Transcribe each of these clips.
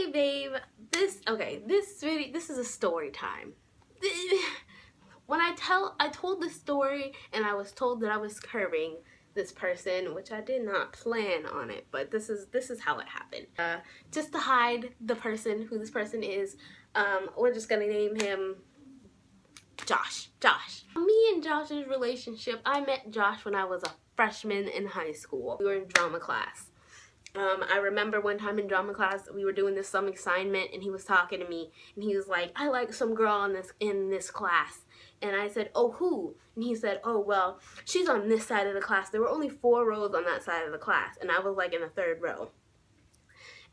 babe, this is a story time. When I told this story and I was told that I was curving this person, which I did not plan on it, but this is how it happened. Just to hide the person, who this person is, we're just gonna name him Josh. Me and Josh's relationship, I met Josh when I was a freshman in high school. We were in drama class. I remember one time in drama class, we were doing some assignment, and he was talking to me, and he was like, I like some girl in this class. And I said, oh, who? And he said, oh, well, she's on this side of the class. There were only 4 rows on that side of the class, and I was like in the 3rd row.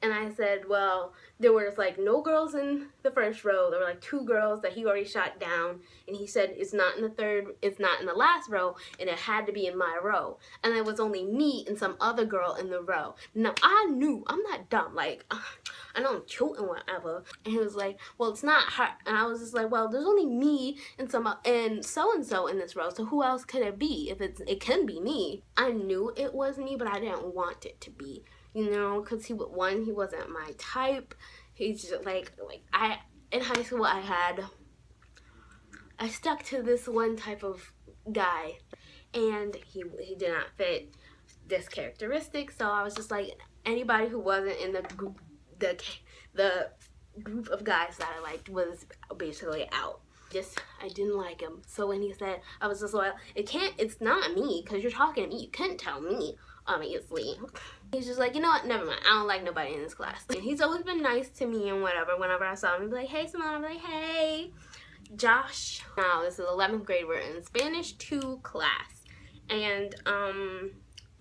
And I said, well, there was like no girls in the 1st row. There were like 2 girls that he already shot down. And he said, it's not in the last row, and it had to be in my row. And it was only me and some other girl in the row. Now, I knew, I'm not dumb. Like, I know I'm cute and whatever. And he was like, well, it's not her. And I was just like, well, there's only me and so-and-so in this row. So who else could it be? It can be me. I knew it was me, but I didn't want it to be. You know, because he wasn't my type. He's just in high school I stuck to this one type of guy, and he did not fit this characteristic. So I was just like, anybody who wasn't in the group of guys that I liked was basically out. I didn't like him. So when he said, I was just like, it's not me, because you're talking to me, you couldn't tell me, obviously. He's just like, you know what, never mind, I don't like nobody in this class. And he's always been nice to me and whatever. Whenever I saw him, he'd be like, hey Simone, I'm like, hey Josh. Now this is 11th grade, we're in Spanish 2 class, and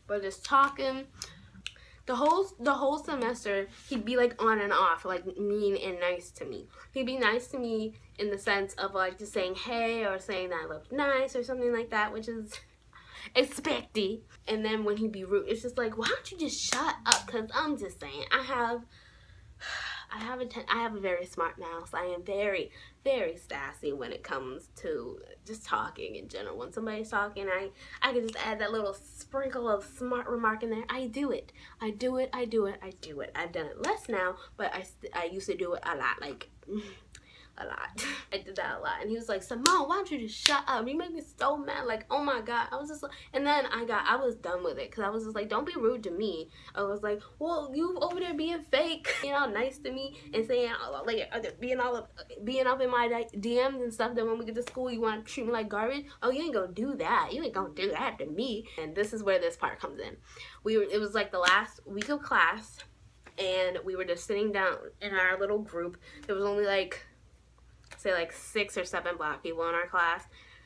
we're just talking. The whole semester, he'd be like on and off, like mean and nice to me. He'd be nice to me in the sense of like just saying hey, or saying that I looked nice or something like that, which is expected. And then when he'd be rude, it's just like, why don't you just shut up? Because I'm just saying, I have a very smart mouth. I am very, very sassy when it comes to just talking in general. When somebody's talking, I can just add that little sprinkle of smart remark in there. I do it. I've done it less now, but I used to do it a lot, like a lot. I did that a lot. And he was like, Simone, why don't you just shut up? You make me so mad. Like, oh my God. I was just like, and then I was done with it, because I was just like, don't be rude to me. I was like, well, you over there being fake, all nice to me, and saying like being up in my DMs and stuff, that when we get to school you want to treat me like garbage. Oh, you ain't gonna do that. You ain't gonna do that to me. And this is where this part comes in. It was like the last week of class, and we were just sitting down in our little group. There was only say 6 or 7 black people in our class,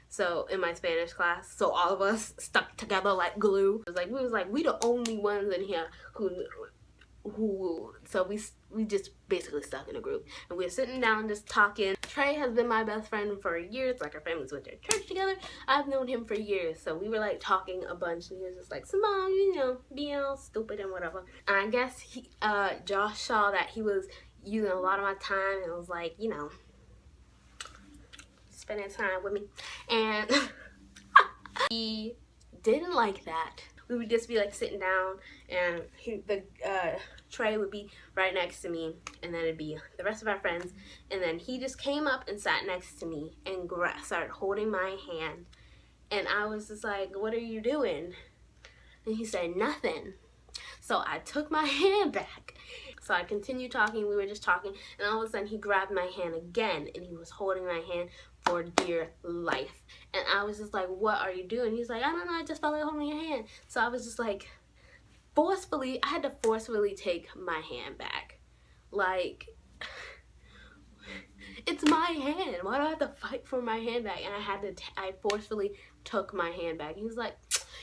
so in my Spanish class, so all of us stuck together like glue. We the only ones in here who so we just basically stuck in a group, and we were sitting down just talking. Trey has been my best friend for years. Like, our families went to church together. I've known him for years, so we were like talking a bunch, and he was just like, Simone, being all stupid and whatever. And I guess Josh saw that he was using a lot of my time, and was like, spending time with me, and he didn't like that. We would just be like sitting down, and Trey would be right next to me, and then it'd be the rest of our friends, and then he just came up and sat next to me and started holding my hand, and I was just like, what are you doing? And he said, nothing. So I took my hand back. So I continued talking. We were just talking, and all of a sudden he grabbed my hand again, and he was holding my hand for dear life. And I was just like, what are you doing? He's like, I don't know, I just felt like holding your hand. So I was just like, I had to forcefully take my hand back. Like, it's my hand. Why do I have to fight for my hand back? And I forcefully took my hand back. He was like,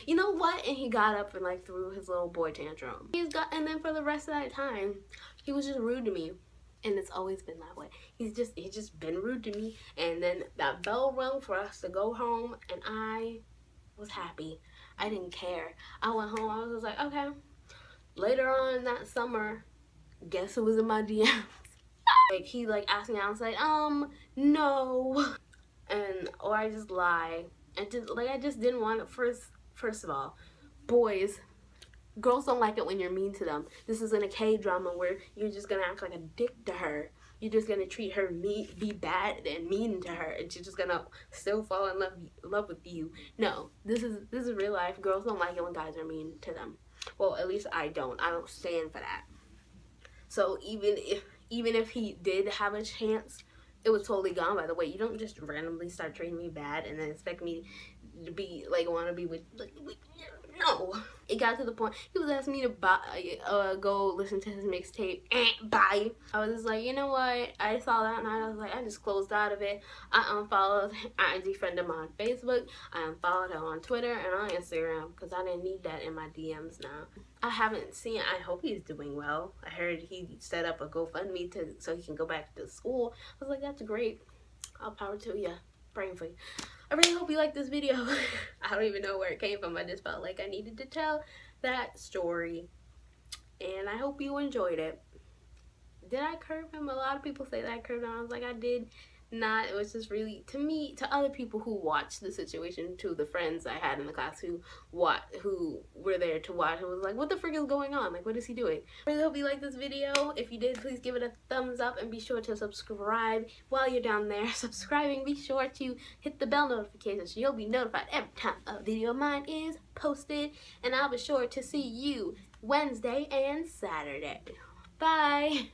you know what? And he got up and like threw his little boy tantrum. And then for the rest of that time, he was just rude to me. And it's always been that way. He's just been rude to me. And then that bell rung for us to go home, and I was happy. I didn't care. I went home. I was just like, okay. Later on that summer, guess who was in my DMs? He asked me out and said, no. Or I just lie. I just didn't want it. First of all, boys, Girls don't like it when you're mean to them. This isn't a K-drama where you're just gonna act like a dick to her. You're just gonna treat her be bad and mean to her, and she's just gonna still fall in love with you. No, this is real life. Girls don't like it when guys are mean to them. Well, at least I don't. I don't stand for that. So even if he did have a chance, it was totally gone by the way. You don't just randomly start treating me bad and then expect me to be like want to be with no. It got to the point he was asking me to buy go listen to his mixtape. Bye. I was just like, you know what, I saw that and I was like, I just closed out of it. I unfollowed, I defriended him on Facebook, I unfollowed him on Twitter and on Instagram because I didn't need that in my DMs now. I haven't seen, I hope he's doing well. I heard he set up a GoFundMe so he can go back to school. I was like, that's great. All power to you. Praying for you. I really hope you like this video. I don't even know where it came from. I just felt like I needed to tell that story. And I hope you enjoyed it. Did I curve him? A lot of people say that I curved him. I was like, I did not. It was just really, to me, to other people who watched the situation, to the friends I had in the class who were there to watch, it was like, what the frick is going on? Like, what is he doing? I really hope you liked this video. If you did, please give it a thumbs up and be sure to subscribe while you're down there subscribing. Be sure to hit the bell notification so you'll be notified every time a video of mine is posted. And I'll be sure to see you Wednesday and Saturday. Bye!